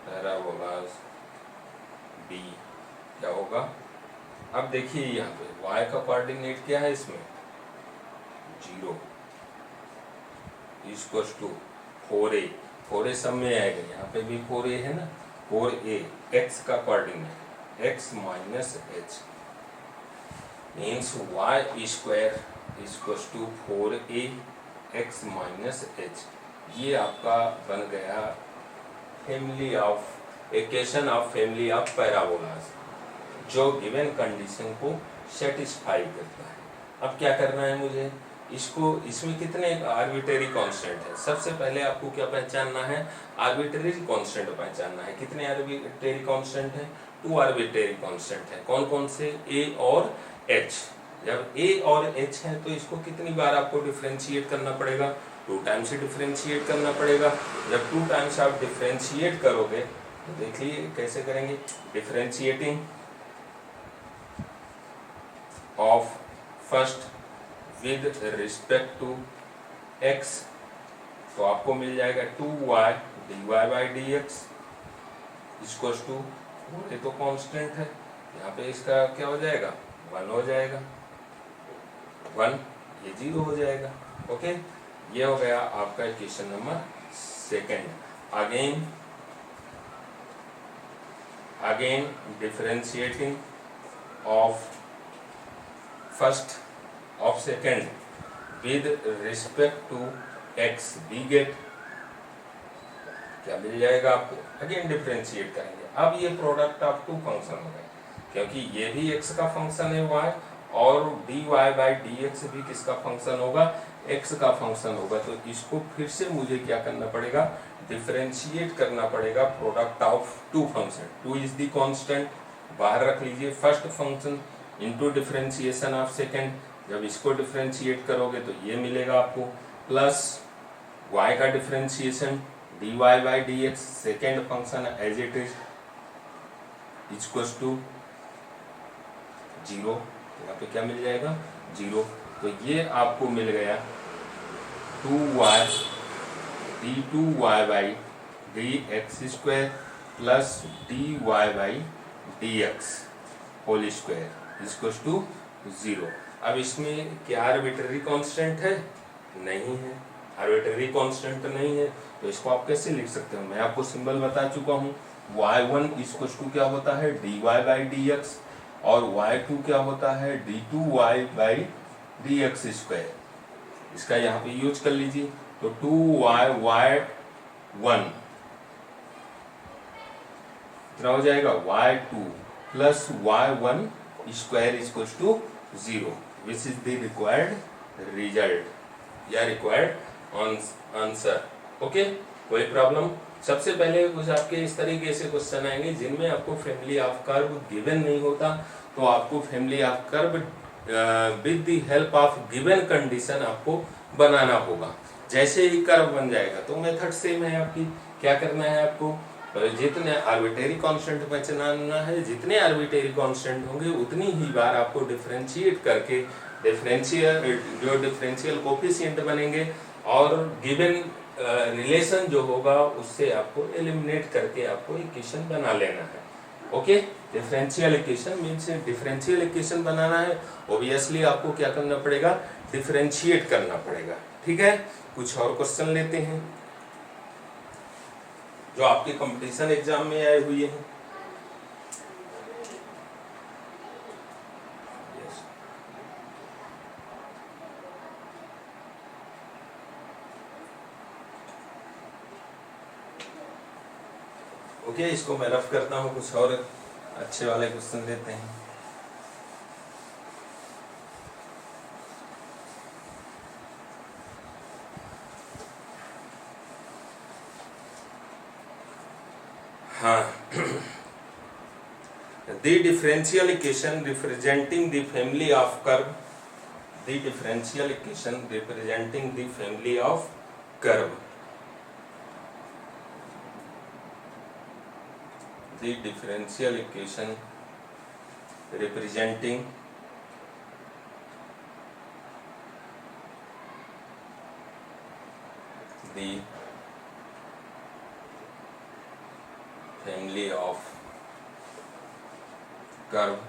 parabolas be क्या होगा। अब देखिए यहाँ पे y का कोऑर्डिनेट क्या है, इसमें 0 इक्वल्स टू 4a, 4a सब में आएगा, यहाँ पे भी 4a है ना, 4a, x का coordinate x minus h means y square equals to 4a x minus h। ये आपका बन गया family of equation of family of parabolas, जो गिवन कंडीशन को सेटिस्फाई करता है। अब क्या करना है मुझे, इसको, इसमें कितने आर्बिट्रेरी कांस्टेंट है, सबसे पहले आपको क्या पहचानना है, आर्बिट्रेरी कांस्टेंट पहचानना है। कितने आर्बिट्रेरी कांस्टेंट है, 2 आर्बिट्रेरी कांस्टेंट है। कौन कौन से, a और h। जब a और h है तो इसको कितनी बार आपको डिफरेंशिएट करना पड़ेगा, 2 टाइम्स से डिफरेंशिएट करना पड़ेगा। जब 2 टाइम्स आप डिफरेंशिएट करोगे तो देखिए कैसे करेंगे, differentiating of first with respect to x, तो आपको मिल जाएगा 2y dy by d x equals to, ये तो कांस्टेंट है, यहाँ पे इसका क्या हो जाएगा, 1 हो जाएगा, 1, ये 0 हो जाएगा। ओके, ये हो गया आपका equation number second. Again differentiating of first of second with respect to x, we get क्या मिल जाएगा आपको, अगेन डिफरेंशिएट करेंगे। अब ये प्रोडक्ट ऑफ 2 फंक्शन हो गए, क्योंकि ये भी x का फंक्शन है y, और dy बाई dx भी किसका फंक्शन होगा, x का फंक्शन होगा। तो इसको फिर से मुझे क्या करना पड़ेगा, डिफरेंशिएट करना पड़ेगा product of 2 function. 2 is the constant, बाहर रख लीजिए, first function into differentiation of second. जब इसको डिफरेंशिएट करोगे तो ये मिलेगा आपको, प्लस y का differentiation dy by dx, second function as it is equals to 0, यहाँ पे क्या मिल जाएगा, 0। तो ये आपको मिल गया 2y d2y by dx square plus dy by dx whole square equals to 0। अब इसमें क्या आर्बिट्रेरी कांस्टेंट है, नहीं है, आर्बिट्रेरी कांस्टेंट नहीं है, तो इसको आप कैसे लिख सकते हो, मैं आपको सिंबल बता चुका हूँ। y1 इक्वल्स टू क्या होता है, dy बाई dx, और y2 क्या होता है, d2y बाई dx स्क्वायर। इसका यहाँ पे यूज कर लीजिए, तो 2y1 कितना हो जाएगा, y2 plus y1 square equals to 0, which is the required result या रिक्वायर्ड आंसर। ओके, कोई प्रॉब्लम? सबसे पहले कुछ आपके इस तरीके से क्वेश्चन आएंगे जिनमें आपको फैमिली ऑफ कर्व गिवन नहीं होता, तो आपको family of curve with the help of given condition आपको बनाना होगा। जैसे ही कर्व बन जाएगा तो मेथड सेम है आपकी। क्या करना है आपको? जितने आर्बिट्रेरी कांस्टेंट पहचानना है, जितने आर्बिट्रेरी कांस्टेंट होंगे उतनी ही बार आपको डिफरेंशिएट करके डिफरेंशियल कोफिशिएंट बनेंगे और गिवन रिलेशन जो होगा उससे आपको एलिमिनेट करके आपको इक्वेशन बना लेना है। Okay, differential equation means differential equation बनाना है, ऑब्वियसली आपको क्या करना पड़ेगा? डिफरेंशिएट करना पड़ेगा। ठीक है, कुछ और क्वेश्चन लेते हैं जो आपके कंपटीशन एग्जाम में आए हुए हैं। ओके, इसको मैं रफ करता हूँ, कुछ और अच्छे वाले क्वेश्चन देते हैं। हाँ, the differential equation representing the family of curve, the differential equation representing the family of curve, the differential equation representing the family of curve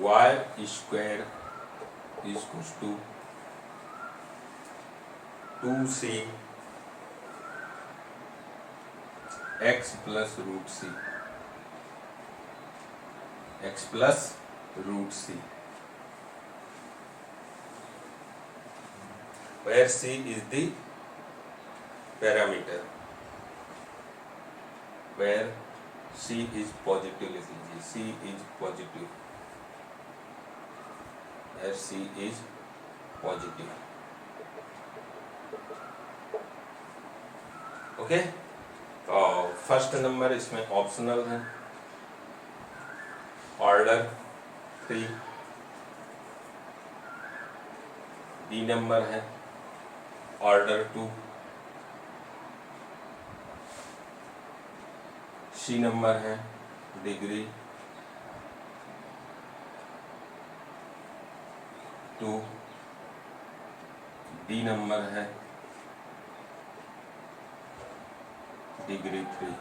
y square is equals to 2c x plus root c, x plus root c, where c is the parameter, where c is positive, c is positive, where c is positive. Okay, तो first number इसमें optional है, order 3, b number है order 2, c number है degree 2, d number है degree 3।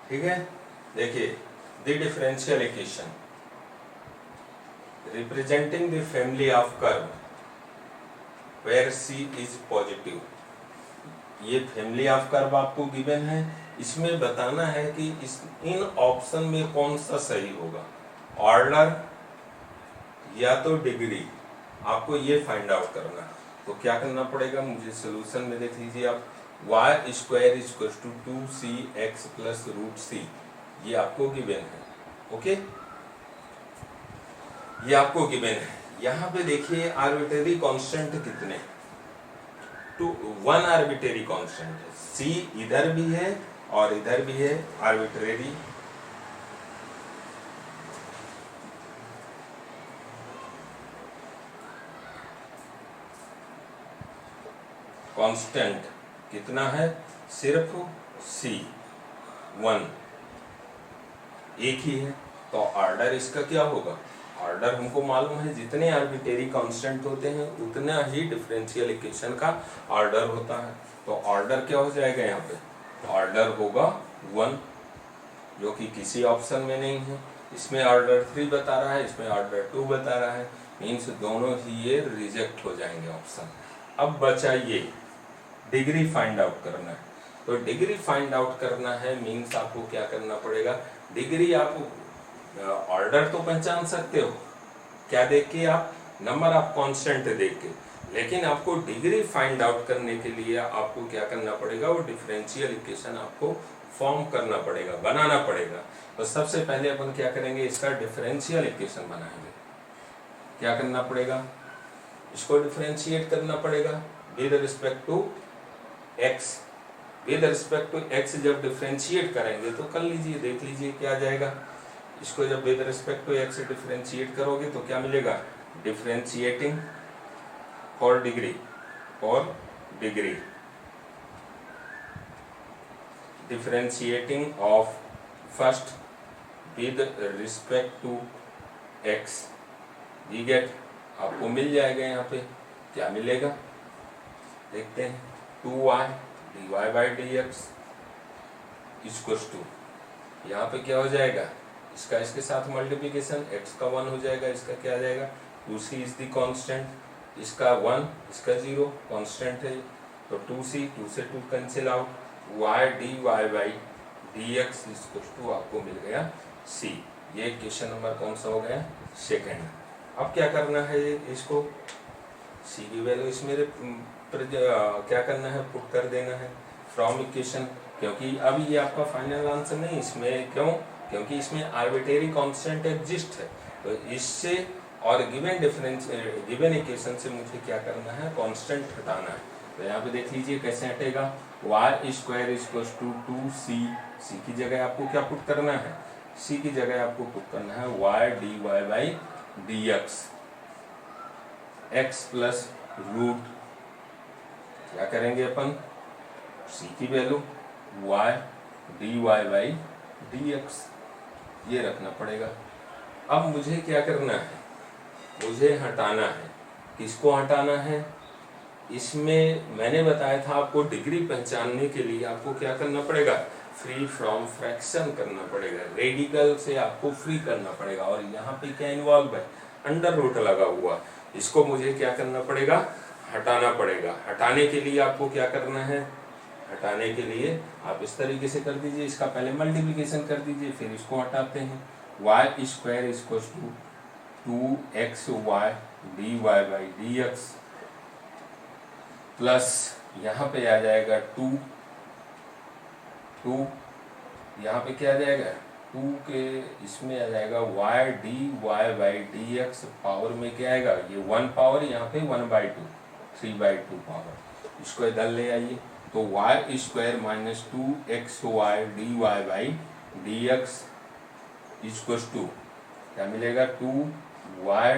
ठीक है, देखिए, the differential equation representing the family of curve where c is positive, ये फैमिली ऑफ कर्व आपको गिवन है। इसमें बताना है कि इन ऑप्शन में कौन सा सही होगा, ऑर्डर या तो डिग्री, आपको ये फाइंड आउट करना है। तो क्या करना पड़ेगा, मुझे सोल्यूशन में देख लीजिए आप, y square is equal to 2cx plus root C, ये आपको गिवन है। ओके, ये आपको गिवन है। यहाँ पे देखिए आर्बिट्रेरी कांस्टेंट कितने, तो 1 आर्बिट्रेरी कांस्टेंट है, c इधर भी है और इधर भी है आर्बिट्रेरी कांस्टेंट कितना है, सिर्फ c 1 एक ही है। तो ऑर्डर इसका क्या होगा, ऑर्डर हमको मालूम है जितने आर्बिट्रेरी कांस्टेंट होते हैं उतना ही डिफरेंशियल इक्वेशन का ऑर्डर होता है। तो ऑर्डर क्या हो जाएगा, यहाँ पे ऑर्डर होगा 1, जो कि किसी ऑप्शन में नहीं है। इसमें ऑर्डर 3 बता रहा है, इसमें ऑर्डर 2 बता रहा है, मीन्स दोनों ही ये रिजेक्ट हो जाएंगे ऑप्शन। अब बचा ये डिग्री फाइंड आउट करना है। तो डिग्री फाइंड आउट करना है मीन्स आपको क्या करना पड़ेगा, डिग्री आप ऑर्डर तो पहचान सकते हो, क्या देख के, आप नंबर ऑफ कांस्टेंट देख के, लेकिन आपको डिग्री फाइंड आउट करने के लिए आपको क्या करना पड़ेगा, वो डिफरेंशियल इक्वेशन आपको फॉर्म करना पड़ेगा, बनाना पड़ेगा। तो सबसे पहले अपन क्या करेंगे, इसका डिफरेंशियल इक्वेशन बनाएंगे। क्या करना पड़ेगा, इसको डिफरेंशिएट करना पड़ेगा with respect to x। With respect to x जब डिफरेंशिएट करेंगे तो कर लीजिए, देख लीजिए क्या आ जाएगा। इसको जब with respect to x differentiate करोगे तो क्या मिलेगा, differentiating for degree differentiating of first with respect to x, we get, आपको मिल जाएगा। यहाँ पे क्या मिलेगा देखते हैं, 2y dy by dx equals to, यहाँ पे क्या हो जाएगा, इसका इसके साथ मल्टीप्लिकेशन, x का 1 हो जाएगा, इसका क्या आ जाएगा 2c इज द कांस्टेंट, इसका 1 इसका 0 कांस्टेंट है, तो 2c 2 से 2 cancel out, y dy by dx equals to आपको मिल गया c। ये क्वेश्चन नंबर कौन सा हो गया, सेकंड। अब क्या करना है, इसको c की वैल्यू इसमें क्या करना है, पुट कर देना है फ्रॉम इक्वेशन, क्योंकि अब ये आपका फाइनल आंसर नहीं इसमें, क्यों, क्योंकि इसमें आर्बिट्रेरी कांस्टेंट एग्जिस्ट है, तो इससे और गिवन इक्वेशन से मुझे क्या करना है, कांस्टेंट हटाना है। तो यहाँ पे देख लीजिए कैसे हटेगा, y square equals to 2c, c की जगह आपको क्या पुट करना है, c की जगह आपको पुट करना है y dy by dx, x plus root, क्या करेंगे अपन, c की value y dy by dx, ये रखना पड़ेगा। अब मुझे क्या करना है, मुझे हटाना है, किसको हटाना है, इसमें मैंने बताया था आपको डिग्री पहचानने के लिए आपको क्या करना पड़ेगा, फ्री फ्रॉम फ्रैक्शन करना पड़ेगा, रेडिकल से आपको फ्री करना पड़ेगा, और यहाँ पे क्या इन्वॉल्व है, अंडर रूट लगा हुआ, इसको मुझे क्या करना पड़ेगा, हटाना पड़ेगा। हटाने के लिए आपको क्या करना है, हटाने के लिए आप इस तरीके से कर दीजिए, इसका पहले मल्टीप्लिकेशन कर दीजिए, फिर इसको हटाते हैं, y square equals to 2xy dy by dx plus यहाँ पे आ जाएगा 2 यहाँ पे क्या आ जाएगा, 2 के इसमें आ जाएगा y dy by dx, power में क्या आएगा, ये 1 पावर, यहाँ पे 1/2 3/2 पावर, इसको इधर ले आइए, तो y square minus 2xy dy by dx equals to क्या मिलेगा, 2y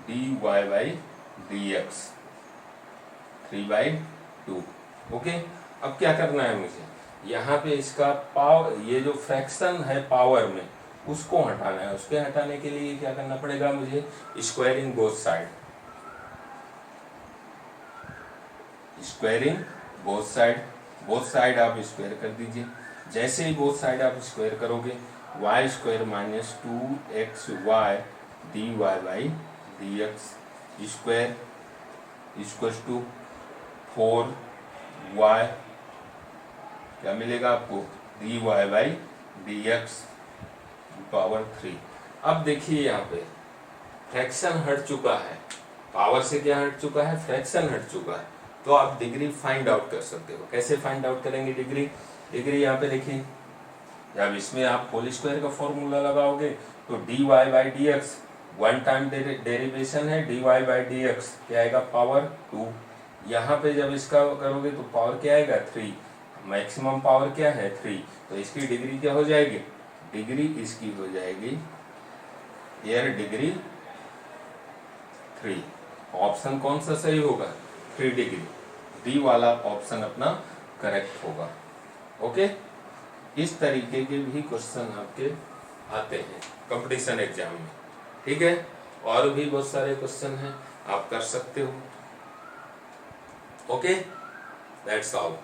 dy by dx 3/2। Okay, अब क्या करना है मुझे, यहाँ पे इसका पावर, ये जो फ्रैक्शन है पावर में उसको हटाना है, उसके हटाने के लिए क्या करना पड़ेगा मुझे, squaring both side, squaring both side आप स्क्वायर कर दीजिए। जैसे ही बोथ साइड आप स्क्वायर करोगे, y square minus 2xy dy by dx square equals to 4y, क्या मिलेगा आपको, dy बाई dx पावर 3। अब देखिए यहाँ पे फ्रैक्शन हट चुका है, पावर से क्या हट चुका है, फ्रैक्शन हट चुका है, तो आप डिग्री फाइंड आउट कर सकते हो। कैसे फाइंड आउट करेंगे डिग्री, यहाँ पे देखिए, जब इसमें आप होल स्क्वायर का फॉर्मूला लगाओगे तो dy by dx, one time derivation है, dy बाई dx क्या आएगा, पावर 2, यहाँ पे जब इसका करोगे तो पावर क्या आएगा 3, मैक्सिमम पावर क्या है 3, तो इसकी डिग्री क्या हो जाएगी, डिग्री इसकी हो जाएगी एयर डिग्री 3। ऑप्शन कौन सा सही होगा, 3 डिग्री, डी वाला ऑप्शन अपना करेक्ट होगा। ओके, इस तरीके के भी क्वेश्चन आपके आते हैं कंपटीशन एग्जाम में, ठीक है, और भी बहुत सारे क्वेश्चन हैं, आप कर सकते हो। Okay, that's all.